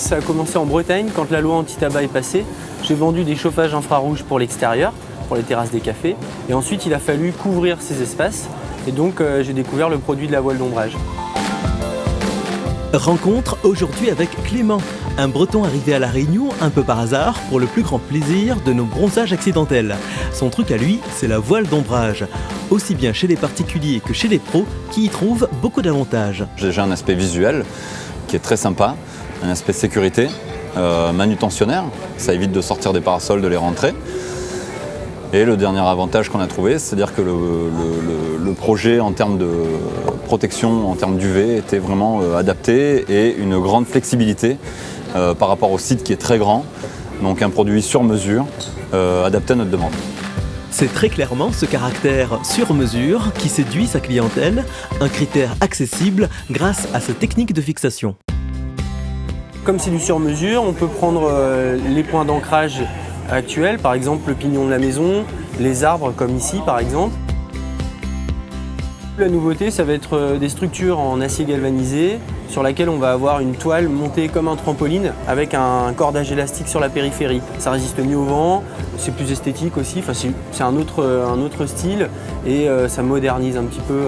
Ça a commencé en Bretagne quand la loi anti-tabac est passée. J'ai vendu des chauffages infrarouges pour l'extérieur, pour les terrasses des cafés. Et ensuite, il a fallu couvrir ces espaces. Et donc, j'ai découvert le produit de la voile d'ombrage. Rencontre aujourd'hui avec Clément, un Breton arrivé à La Réunion un peu par hasard pour le plus grand plaisir de nos bronzages accidentels. Son truc à lui, c'est la voile d'ombrage. Aussi bien chez les particuliers que chez les pros qui y trouvent beaucoup d'avantages. J'ai un aspect visuel qui est très sympa, un aspect sécurité, manutentionnaire, ça évite de sortir des parasols, de les rentrer. Et le dernier avantage qu'on a trouvé, c'est-à-dire que le projet en termes de protection, en termes d'UV, était vraiment adapté et une grande flexibilité par rapport au site qui est très grand. Donc un produit sur mesure, adapté à notre demande. C'est très clairement ce caractère sur mesure qui séduit sa clientèle, un critère accessible grâce à sa technique de fixation. Comme c'est du sur mesure, on peut prendre les points d'ancrage actuels, par exemple le pignon de la maison, les arbres comme ici par exemple. La nouveauté, ça va être des structures en acier galvanisé sur laquelle on va avoir une toile montée comme un trampoline avec un cordage élastique sur la périphérie. Ça résiste mieux au vent, c'est plus esthétique aussi, enfin, c'est un autre style et ça modernise un petit peu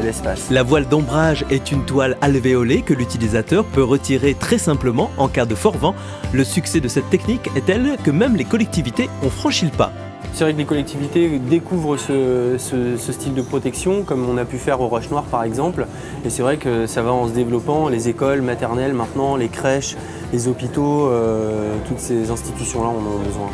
l'espace. La voile d'ombrage est une toile alvéolée que l'utilisateur peut retirer très simplement en cas de fort vent. Le succès de cette technique est tel que même les collectivités ont franchi le pas. C'est vrai que les collectivités découvrent ce style de protection, comme on a pu faire au Roche Noire par exemple. Et c'est vrai que ça va en se développant, les écoles maternelles maintenant, les crèches, les hôpitaux, toutes ces institutions-là en ont besoin.